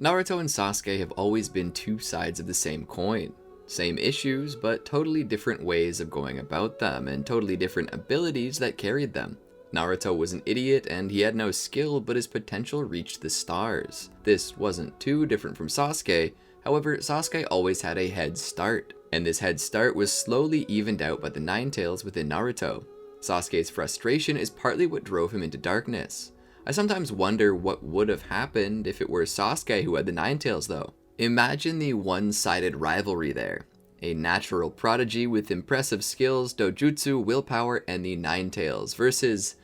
Naruto and Sasuke have always been two sides of the same coin. Same issues, but totally different ways of going about them, and totally different abilities that carried them. Naruto was an idiot and he had no skill, but his potential reached the stars. This wasn't too different from Sasuke, however, Sasuke always had a head start, and this head start was slowly evened out by the Nine Tails within Naruto. Sasuke's frustration is partly what drove him into darkness. I sometimes wonder what would have happened if it were Sasuke who had the Nine Tails though. Imagine the one-sided rivalry there. A natural prodigy with impressive skills, dojutsu, willpower, and the Nine Tails versus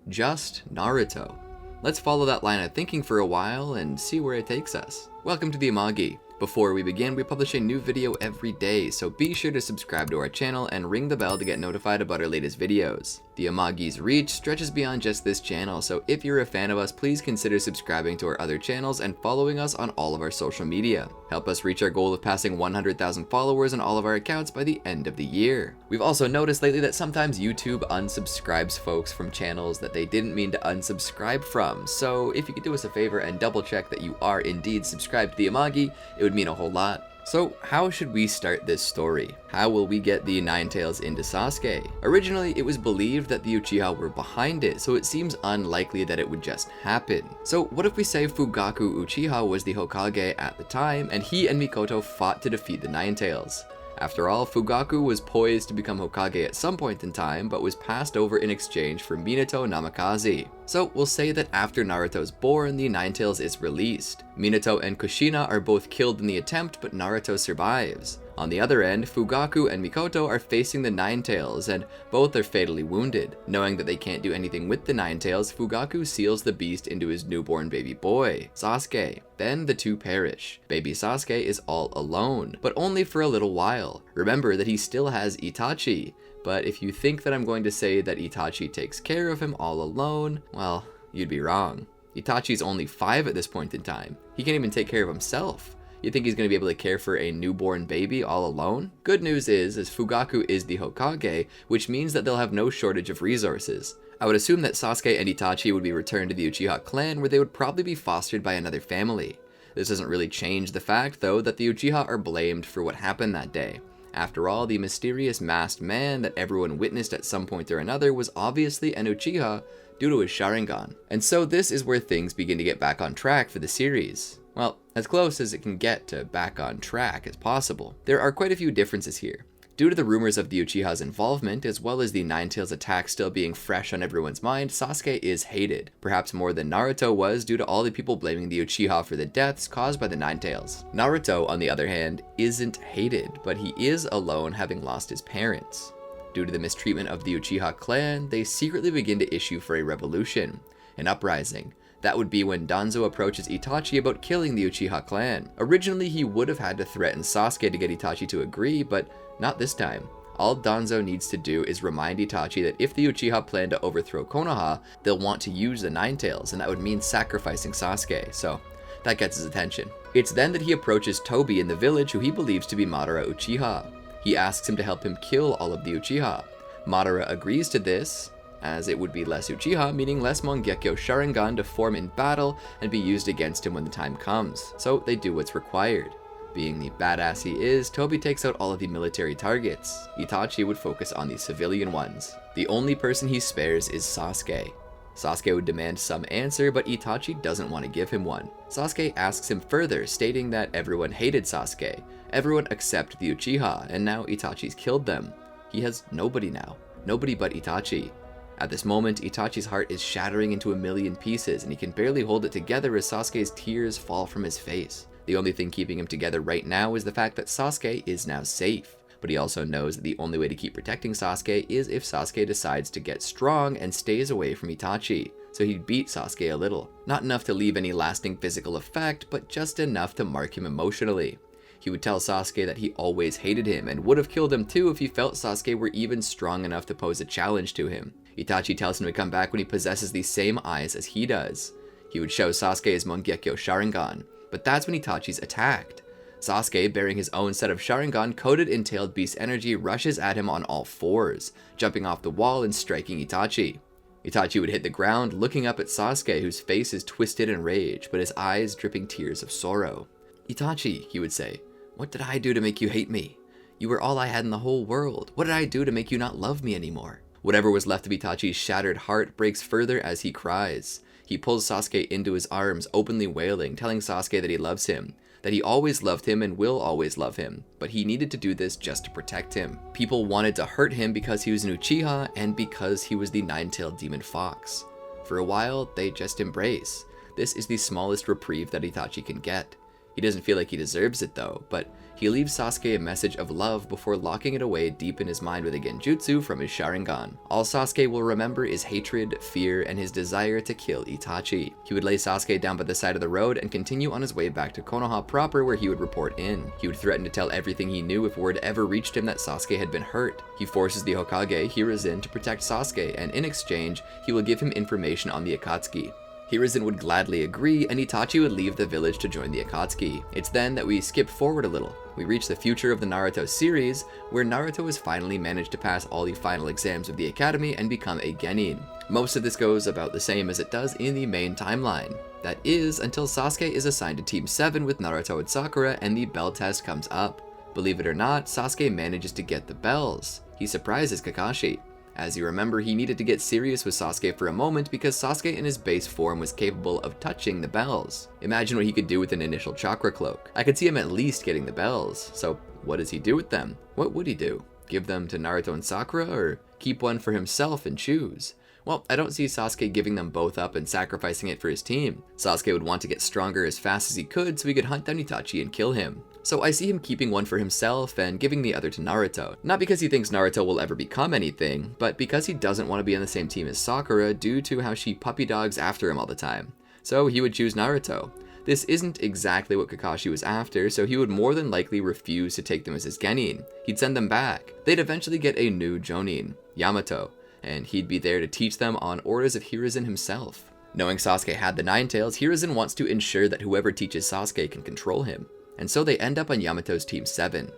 just Naruto. Let's follow that line of thinking for a while and see where it takes us. Welcome to the Amagi. Before we begin, we publish a new video every day, so be sure to subscribe to our channel and ring the bell to get notified about our latest videos. The Amagi's reach stretches beyond just this channel, so if you're a fan of us, please consider subscribing to our other channels and following us on all of our social media. Help us reach our goal of passing 100,000 followers on all of our accounts by the end of the year. We've also noticed lately that sometimes YouTube unsubscribes folks from channels that they didn't mean to unsubscribe from, so if you could do us a favor and double check that you are indeed subscribed to the Amagi, it would mean a whole lot. So how should we start this story? How will we get the Nine Tails into Sasuke? Originally, it was believed that the Uchiha were behind it, so it seems unlikely that it would just happen. So what if we say Fugaku Uchiha was the Hokage at the time, and he and Mikoto fought to defeat the Nine Tails? After all, Fugaku was poised to become Hokage at some point in time, but was passed over in exchange for Minato Namikaze. So we'll say that after Naruto's born, the Nine Tails is released. Minato and Kushina are both killed in the attempt, but Naruto survives. On the other end, Fugaku and Mikoto are facing the Nine Tails, and both are fatally wounded. Knowing that they can't do anything with the Nine Tails, Fugaku seals the beast into his newborn baby boy, Sasuke. Then the two perish. Baby Sasuke is all alone, but only for a little while. Remember that he still has Itachi, but if you think that I'm going to say that Itachi takes care of him all alone, well, you'd be wrong. Itachi's only 5 at this point in time. He can't even take care of himself. You think he's going to be able to care for a newborn baby all alone? Good news is Fugaku is the Hokage, which means that they'll have no shortage of resources. I would assume that Sasuke and Itachi would be returned to the Uchiha clan, where they would probably be fostered by another family. This doesn't really change the fact, though, that the Uchiha are blamed for what happened that day. After all, the mysterious masked man that everyone witnessed at some point or another was obviously an Uchiha due to his Sharingan. And so this is where things begin to get back on track for the series. Well, as close as it can get to back on track as possible. There are quite a few differences here. Due to the rumors of the Uchiha's involvement, as well as the Nine Tails attack still being fresh on everyone's mind, Sasuke is hated. Perhaps more than Naruto was, due to all the people blaming the Uchiha for the deaths caused by the Nine Tails. Naruto, on the other hand, isn't hated, but he is alone, having lost his parents. Due to the mistreatment of the Uchiha clan, they secretly begin to issue for a revolution, an uprising. That would be when Danzo approaches Itachi about killing the Uchiha clan. Originally, he would have had to threaten Sasuke to get Itachi to agree, but not this time. All Danzo needs to do is remind Itachi that if the Uchiha plan to overthrow Konoha, they'll want to use the Nine Tails, and that would mean sacrificing Sasuke, so that gets his attention. It's then that he approaches Tobi in the village, who he believes to be Madara Uchiha. He asks him to help him kill all of the Uchiha. Madara agrees to this, as it would be less Uchiha, meaning less Mangekyo Sharingan to form in battle and be used against him when the time comes. So they do what's required. Being the badass he is, Tobi takes out all of the military targets. Itachi would focus on the civilian ones. The only person he spares is Sasuke. Sasuke would demand some answer, but Itachi doesn't want to give him one. Sasuke asks him further, stating that everyone hated Sasuke, everyone except the Uchiha, and now Itachi's killed them. He has nobody now, nobody but Itachi. At this moment, Itachi's heart is shattering into a million pieces, and he can barely hold it together as Sasuke's tears fall from his face. The only thing keeping him together right now is the fact that Sasuke is now safe. But he also knows that the only way to keep protecting Sasuke is if Sasuke decides to get strong and stays away from Itachi. So he'd beat Sasuke a little. Not enough to leave any lasting physical effect, but just enough to mark him emotionally. He would tell Sasuke that he always hated him and would have killed him too if he felt Sasuke were even strong enough to pose a challenge to him. Itachi tells him to come back when he possesses the same eyes as he does. He would show Sasuke his Mangekyo Sharingan. But that's when Itachi's attacked. Sasuke, bearing his own set of Sharingan coated in tailed beast energy, rushes at him on all fours, jumping off the wall and striking Itachi. Itachi would hit the ground, looking up at Sasuke, whose face is twisted in rage, but his eyes dripping tears of sorrow. "Itachi," he would say, "what did I do to make you hate me? You were all I had in the whole world. What did I do to make you not love me anymore?" Whatever was left of Itachi's shattered heart breaks further as he cries. He pulls Sasuke into his arms, openly wailing, telling Sasuke that he loves him, that he always loved him and will always love him, but he needed to do this just to protect him. People wanted to hurt him because he was an Uchiha and because he was the nine-tailed demon fox. For a while, they just embrace. This is the smallest reprieve that Itachi can get. He doesn't feel like he deserves it though, but he leaves Sasuke a message of love before locking it away deep in his mind with a genjutsu from his Sharingan. All Sasuke will remember is hatred, fear, and his desire to kill Itachi. He would lay Sasuke down by the side of the road and continue on his way back to Konoha proper, where he would report in. He would threaten to tell everything he knew if word ever reached him that Sasuke had been hurt. He forces the Hokage, Hiruzen, to protect Sasuke, and in exchange, he will give him information on the Akatsuki. Hiruzen would gladly agree, and Itachi would leave the village to join the Akatsuki. It's then that we skip forward a little. We reach the future of the Naruto series, where Naruto has finally managed to pass all the final exams of the academy and become a genin. Most of this goes about the same as it does in the main timeline. That is, until Sasuke is assigned to Team 7 with Naruto and Sakura and the bell test comes up. Believe it or not, Sasuke manages to get the bells. He surprises Kakashi. As you remember, he needed to get serious with Sasuke for a moment because Sasuke in his base form was capable of touching the bells. Imagine what he could do with an initial chakra cloak. I could see him at least getting the bells. So what does he do with them? What would he do? Give them to Naruto and Sakura, or keep one for himself and choose? Well, I don't see Sasuke giving them both up and sacrificing it for his team. Sasuke would want to get stronger as fast as he could so he could hunt down Itachi and kill him. So I see him keeping one for himself and giving the other to Naruto. Not because he thinks Naruto will ever become anything, but because he doesn't want to be on the same team as Sakura due to how she puppy dogs after him all the time. So he would choose Naruto. This isn't exactly what Kakashi was after, so he would more than likely refuse to take them as his genin. He'd send them back. They'd eventually get a new jonin, Yamato, and he'd be there to teach them on orders of Hiruzen himself. Knowing Sasuke had the Nine Tails, Hiruzen wants to ensure that whoever teaches Sasuke can control him, and so they end up on Yamato's Team 7.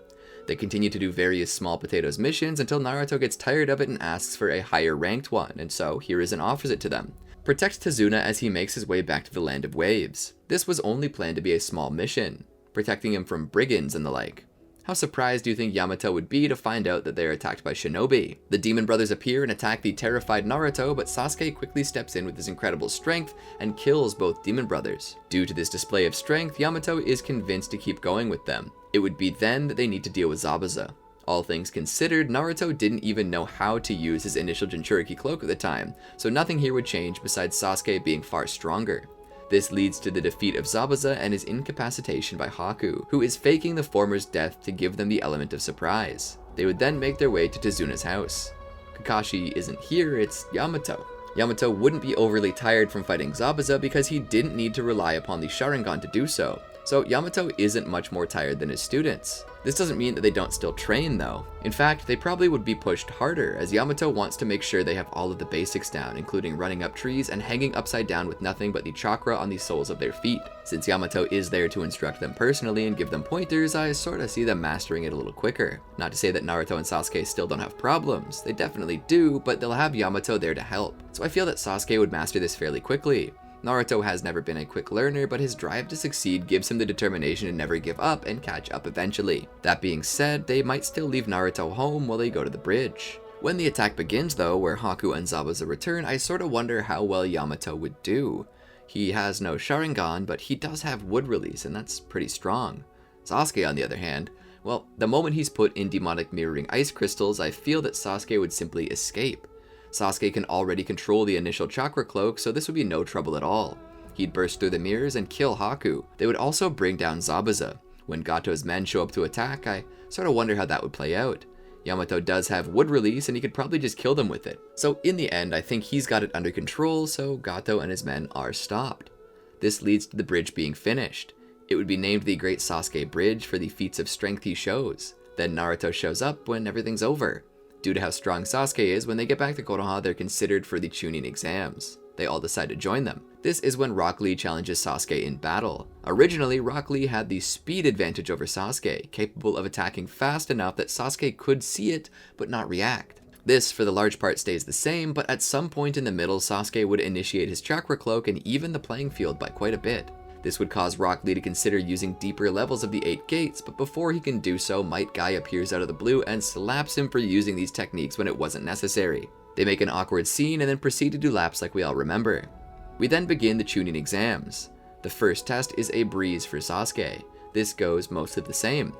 They continue to do various small potatoes missions until Naruto gets tired of it and asks for a higher ranked one, and so Hiruzen offers it to them. Protect Tazuna as he makes his way back to the Land of Waves. This was only planned to be a small mission, protecting him from brigands and the like. How surprised do you think Yamato would be to find out that they are attacked by shinobi? The demon brothers appear and attack the terrified Naruto, but Sasuke quickly steps in with his incredible strength and kills both demon brothers. Due to this display of strength, Yamato is convinced to keep going with them. It would be then that they need to deal with Zabuza. All things considered, Naruto didn't even know how to use his initial Jinchuriki cloak at the time, so nothing here would change besides Sasuke being far stronger. This leads to the defeat of Zabuza and his incapacitation by Haku, who is faking the former's death to give them the element of surprise. They would then make their way to Tazuna's house. Kakashi isn't here, it's Yamato. Yamato wouldn't be overly tired from fighting Zabuza because he didn't need to rely upon the Sharingan to do so. So Yamato isn't much more tired than his students. This doesn't mean that they don't still train though. In fact, they probably would be pushed harder, as Yamato wants to make sure they have all of the basics down, including running up trees and hanging upside down with nothing but the chakra on the soles of their feet. Since Yamato is there to instruct them personally and give them pointers, I sorta see them mastering it a little quicker. Not to say that Naruto and Sasuke still don't have problems, they definitely do, but they'll have Yamato there to help. So I feel that Sasuke would master this fairly quickly. Naruto has never been a quick learner, but his drive to succeed gives him the determination to never give up and catch up eventually. That being said, they might still leave Naruto home while they go to the bridge. When the attack begins though, where Haku and Zabuza return, I sorta wonder how well Yamato would do. He has no Sharingan, but he does have wood release, and that's pretty strong. Sasuke, on the other hand, well, the moment he's put in demonic mirroring ice crystals, I feel that Sasuke would simply escape. Sasuke can already control the initial chakra cloak, so this would be no trouble at all. He'd burst through the mirrors and kill Haku. They would also bring down Zabuza. When Gato's men show up to attack, I sort of wonder how that would play out. Yamato does have wood release, and he could probably just kill them with it. So in the end, I think he's got it under control, so Gato and his men are stopped. This leads to the bridge being finished. It would be named the Great Sasuke Bridge for the feats of strength he shows. Then Naruto shows up when everything's over. Due to how strong Sasuke is, when they get back to Konoha, they're considered for the Chunin exams. They all decide to join them. This is when Rock Lee challenges Sasuke in battle. Originally, Rock Lee had the speed advantage over Sasuke, capable of attacking fast enough that Sasuke could see it, but not react. This, for the large part, stays the same, but at some point in the middle, Sasuke would initiate his chakra cloak and even the playing field by quite a bit. This would cause Rock Lee to consider using deeper levels of the 8 gates, but before he can do so, Might Guy appears out of the blue and slaps him for using these techniques when it wasn't necessary. They make an awkward scene and then proceed to do laps like we all remember. We then begin the Chunin exams. The first test is a breeze for Sasuke. This goes mostly the same.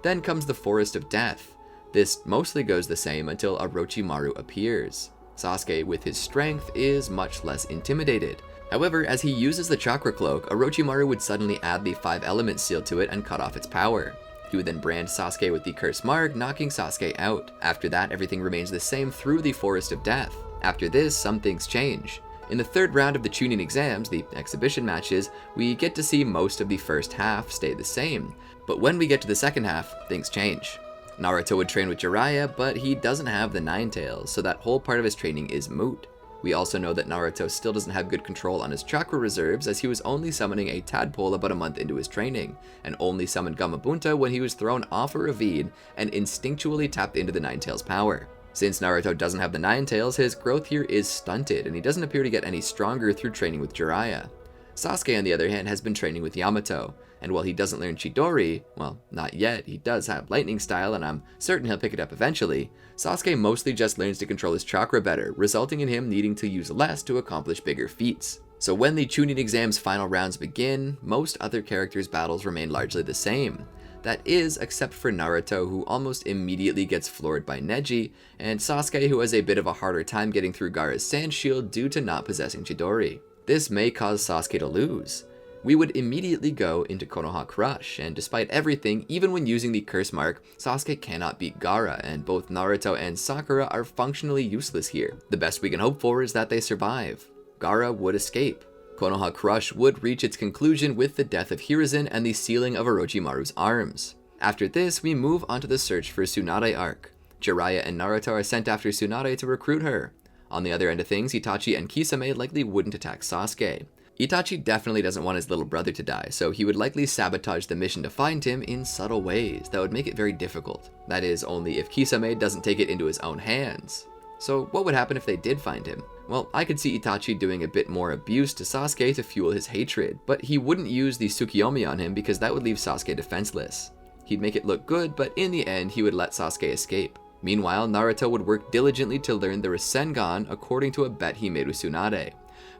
Then comes the Forest of Death. This mostly goes the same until Orochimaru appears. Sasuke, with his strength, is much less intimidated. However, as he uses the chakra cloak, Orochimaru would suddenly add the 5 element seal to it and cut off its power. He would then brand Sasuke with the curse mark, knocking Sasuke out. After that, everything remains the same through the Forest of Death. After this, some things change. In the third round of the Chunin exams, the exhibition matches, we get to see most of the first half stay the same. But when we get to the second half, things change. Naruto would train with Jiraiya, but he doesn't have the Nine Tails, so that whole part of his training is moot. We also know that Naruto still doesn't have good control on his chakra reserves, as he was only summoning a tadpole about a month into his training, and only summoned Gamabunta when he was thrown off a ravine and instinctually tapped into the Nine Tails power. Since Naruto doesn't have the Nine Tails, his growth here is stunted, and he doesn't appear to get any stronger through training with Jiraiya. Sasuke, on the other hand, has been training with Yamato, and while he doesn't learn Chidori, well, not yet, he does have lightning style and I'm certain he'll pick it up eventually, Sasuke mostly just learns to control his chakra better, resulting in him needing to use less to accomplish bigger feats. So when the Chunin exam's final rounds begin, most other characters' battles remain largely the same. That is, except for Naruto, who almost immediately gets floored by Neji, and Sasuke, who has a bit of a harder time getting through Gaara's sand shield due to not possessing Chidori. This may cause Sasuke to lose. We would immediately go into Konoha Crush, and despite everything, even when using the curse mark, Sasuke cannot beat Gaara, and both Naruto and Sakura are functionally useless here. The best we can hope for is that they survive. Gaara would escape. Konoha Crush would reach its conclusion with the death of Hiruzen and the sealing of Orochimaru's arms. After this, we move on to the search for Tsunade arc. Jiraiya and Naruto are sent after Tsunade to recruit her. On the other end of things, Itachi and Kisame likely wouldn't attack Sasuke. Itachi definitely doesn't want his little brother to die, so he would likely sabotage the mission to find him in subtle ways that would make it very difficult. That is, only if Kisame doesn't take it into his own hands. So what would happen if they did find him? Well, I could see Itachi doing a bit more abuse to Sasuke to fuel his hatred, but he wouldn't use the Tsukiyomi on him because that would leave Sasuke defenseless. He'd make it look good, but in the end, he would let Sasuke escape. Meanwhile, Naruto would work diligently to learn the Rasengan according to a bet he made with Tsunade.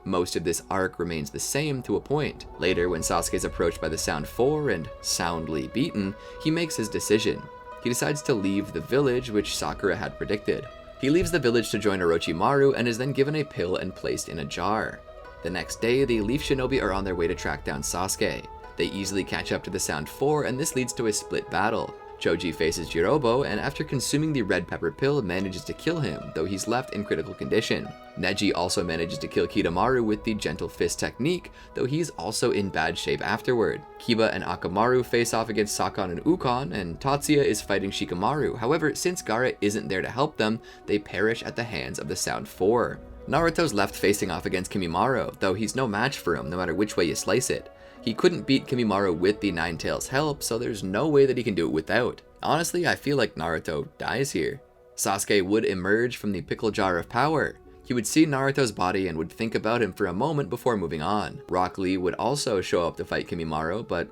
Most of this arc remains the same to a point. Later, when Sasuke is approached by the Sound 4 and soundly beaten, he makes his decision. He decides to leave the village, which Sakura had predicted. He leaves the village to join Orochimaru and is then given a pill and placed in a jar. The next day, the Leaf Shinobi are on their way to track down Sasuke. They easily catch up to the Sound 4 and this leads to a split battle. Choji faces Jirobo and after consuming the red pepper pill manages to kill him, though he's left in critical condition. Neji also manages to kill Kidomaru with the gentle fist technique, though he's also in bad shape afterward. Kiba and Akamaru face off against Sakon and Ukon, and Tatsuya is fighting Shikamaru. However, since Gaara isn't there to help them, they perish at the hands of the Sound 4. Naruto's left facing off against Kimimaro, though he's no match for him no matter which way you slice it. He couldn't beat Kimimaro with the Nine Tails help, so there's no way that he can do it without. Honestly, I feel like Naruto dies here. Sasuke would emerge from the pickle jar of power. He would see Naruto's body and would think about him for a moment before moving on. Rock Lee would also show up to fight Kimimaro, but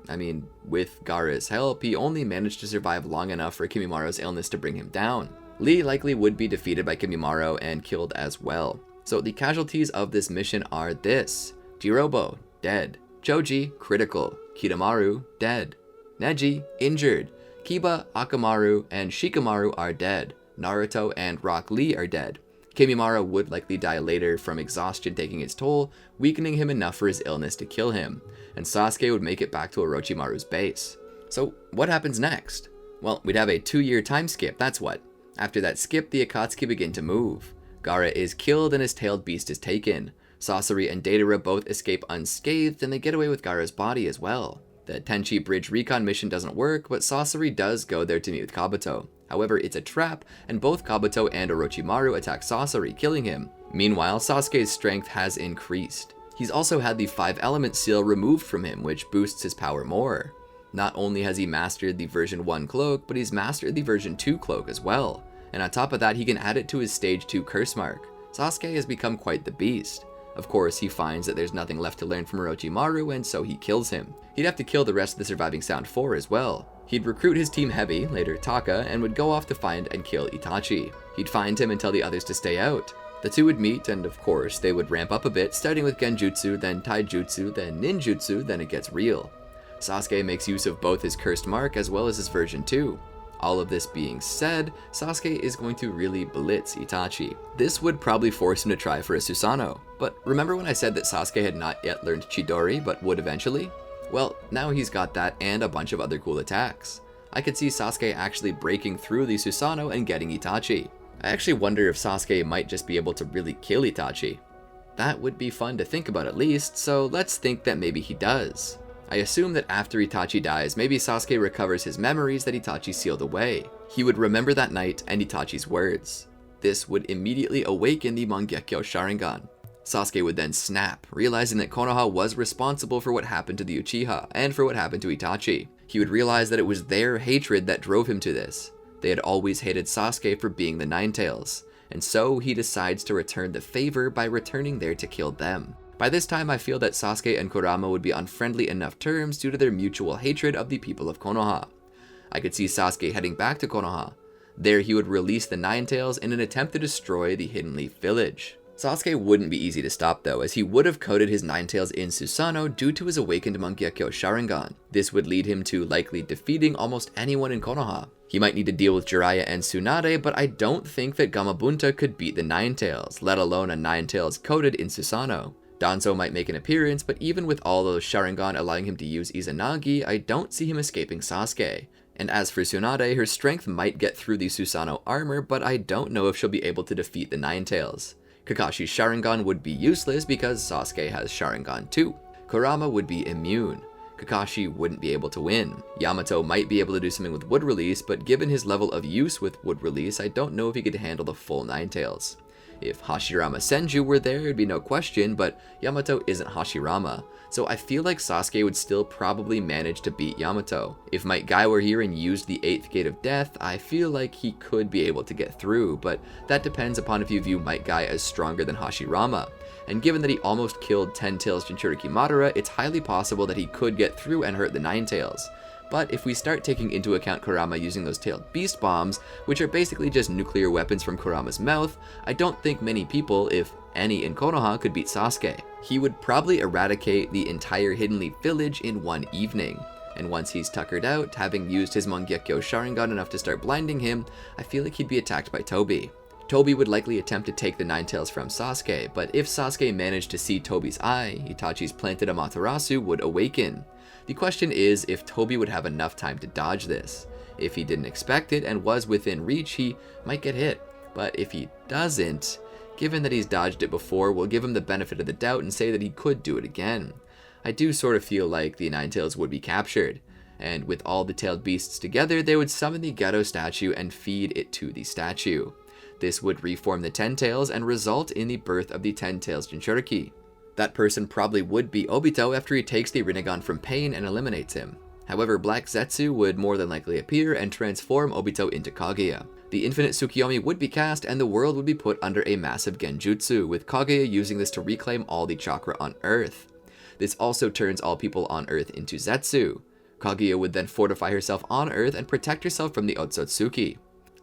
with Gaara's help, he only managed to survive long enough for Kimimaro's illness to bring him down. Lee likely would be defeated by Kimimaro and killed as well. So the casualties of this mission are this: Jirobo, dead. Choji, critical. Kidomaru, dead. Neji, injured. Kiba, Akamaru, and Shikamaru are dead. Naruto and Rock Lee are dead. Kimimaro would likely die later from exhaustion taking its toll, weakening him enough for his illness to kill him, and Sasuke would make it back to Orochimaru's base. So what happens next? Well, we'd have a 2-year time skip, that's what. After that skip, the Akatsuki begin to move. Gaara is killed and his tailed beast is taken. Sasori and Deidara both escape unscathed and they get away with Gaara's body as well. The Tenchi Bridge recon mission doesn't work, but Sasori does go there to meet with Kabuto. However, it's a trap, and both Kabuto and Orochimaru attack Sasori, killing him. Meanwhile, Sasuke's strength has increased. He's also had the 5-element seal removed from him, which boosts his power more. Not only has he mastered the version 1 cloak, but he's mastered the version 2 cloak as well. And on top of that, he can add it to his stage 2 curse mark. Sasuke has become quite the beast. Of course, he finds that there's nothing left to learn from Orochimaru, and so he kills him. He'd have to kill the rest of the surviving Sound 4 as well. He'd recruit his team Heavy, later Taka, and would go off to find and kill Itachi. He'd find him and tell the others to stay out. The two would meet, and of course, they would ramp up a bit, starting with Genjutsu, then Taijutsu, then Ninjutsu, then it gets real. Sasuke makes use of both his cursed mark as well as his version 2. All of this being said, Sasuke is going to really blitz Itachi. This would probably force him to try for a Susanoo. But remember when I said that Sasuke had not yet learned Chidori, but would eventually? Well, now he's got that and a bunch of other cool attacks. I could see Sasuke actually breaking through the Susanoo and getting Itachi. I actually wonder if Sasuke might just be able to really kill Itachi. That would be fun to think about at least, so let's think that maybe he does. I assume that after Itachi dies, maybe Sasuke recovers his memories that Itachi sealed away. He would remember that night and Itachi's words. This would immediately awaken the Mangekyo Sharingan. Sasuke would then snap, realizing that Konoha was responsible for what happened to the Uchiha, and for what happened to Itachi. He would realize that it was their hatred that drove him to this. They had always hated Sasuke for being the Ninetales, and so he decides to return the favor by returning there to kill them. By this time, I feel that Sasuke and Kurama would be on friendly enough terms due to their mutual hatred of the people of Konoha. I could see Sasuke heading back to Konoha. There he would release the Ninetales in an attempt to destroy the Hidden Leaf Village. Sasuke wouldn't be easy to stop though, as he would have coated his Ninetales in Susanoo due to his awakened Mangekyo Sharingan. This would lead him to likely defeating almost anyone in Konoha. He might need to deal with Jiraiya and Tsunade, but I don't think that Gamabunta could beat the Ninetales, let alone a Ninetales coated in Susanoo. Danzo might make an appearance, but even with all those Sharingan allowing him to use Izanagi, I don't see him escaping Sasuke. And as for Tsunade, her strength might get through the Susanoo armor, but I don't know if she'll be able to defeat the Ninetales. Kakashi's Sharingan would be useless because Sasuke has Sharingan too. Kurama would be immune. Kakashi wouldn't be able to win. Yamato might be able to do something with Wood Release, but given his level of use with Wood Release, I don't know if he could handle the full Ninetales. If Hashirama Senju were there, it'd be no question, but Yamato isn't Hashirama, so I feel like Sasuke would still probably manage to beat Yamato. If Might Guy were here and used the 8th Gate of Death, I feel like he could be able to get through, but that depends upon if you view Might Guy as stronger than Hashirama. And given that he almost killed 10 Tails Jinchuriki Madara, it's highly possible that he could get through and hurt the Ninetales. But if we start taking into account Kurama using those tailed beast bombs, which are basically just nuclear weapons from Kurama's mouth, I don't think many people, if any in Konoha, could beat Sasuke. He would probably eradicate the entire Hidden Leaf Village in one evening. And once he's tuckered out, having used his Mangekyo Sharingan enough to start blinding him, I feel like he'd be attacked by Tobi. Tobi would likely attempt to take the Ninetales from Sasuke, but if Sasuke managed to see Tobi's eye, Itachi's planted Amaterasu would awaken. The question is if Tobi would have enough time to dodge this. If he didn't expect it and was within reach, he might get hit. But if he doesn't, given that he's dodged it before, we'll give him the benefit of the doubt and say that he could do it again. I do sort of feel like the Ninetales would be captured, and with all the tailed beasts together, they would summon the Geto statue and feed it to the statue. This would reform the Ten Tails and result in the birth of the Ten Tails Jinchuriki. That person probably would be Obito after he takes the Rinnegan from Pain and eliminates him. However, Black Zetsu would more than likely appear and transform Obito into Kaguya. The Infinite Tsukiyomi would be cast and the world would be put under a massive Genjutsu, with Kaguya using this to reclaim all the chakra on Earth. This also turns all people on Earth into Zetsu. Kaguya would then fortify herself on Earth and protect herself from the Otsutsuki.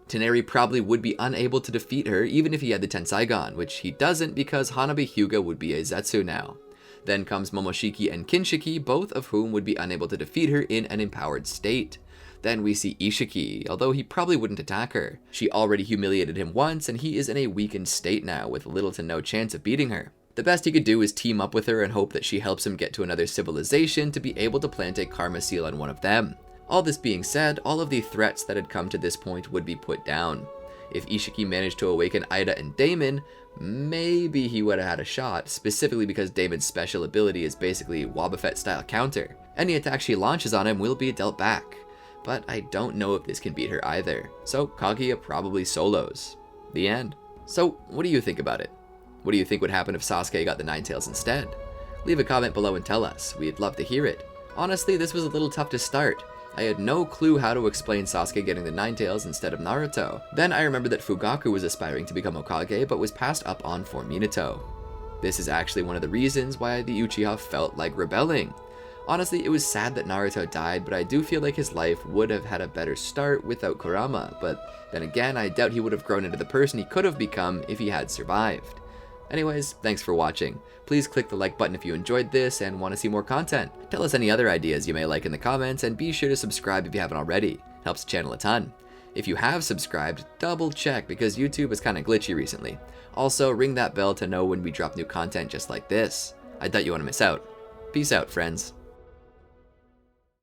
Toneri probably would be unable to defeat her even if he had the Tensaigan, which he doesn't because Hanabi Hyuga would be a Zetsu now. Then comes Momoshiki and Kinshiki, both of whom would be unable to defeat her in an empowered state. Then we see Ishiki, although he probably wouldn't attack her. She already humiliated him once and he is in a weakened state now with little to no chance of beating her. The best he could do is team up with her and hope that she helps him get to another civilization to be able to plant a karma seal on one of them. All this being said, all of the threats that had come to this point would be put down. If Ishiki managed to awaken Ida and Damon, maybe he would have had a shot, specifically because Damon's special ability is basically Wobbuffet style counter. Any attack she launches on him will be dealt back. But I don't know if this can beat her either, so Kaguya probably solos. The end. So what do you think about it? What do you think would happen if Sasuke got the Nine Tails instead? Leave a comment below and tell us. We'd love to hear it. Honestly, this was a little tough to start. I had no clue how to explain Sasuke getting the Nine Tails instead of Naruto. Then I remembered that Fugaku was aspiring to become Hokage but was passed up on for Minato. This is actually one of the reasons why the Uchiha felt like rebelling. Honestly, it was sad that Naruto died, but I do feel like his life would have had a better start without Kurama, but then again, I doubt he would have grown into the person he could have become if he had survived. Anyways, thanks for watching. Please click the like button if you enjoyed this and want to see more content. Tell us any other ideas you may like in the comments, and be sure to subscribe if you haven't already. It helps the channel a ton. If you have subscribed, double check because YouTube is kinda glitchy recently. Also, ring that bell to know when we drop new content just like this. I doubt you want to miss out. Peace out, friends.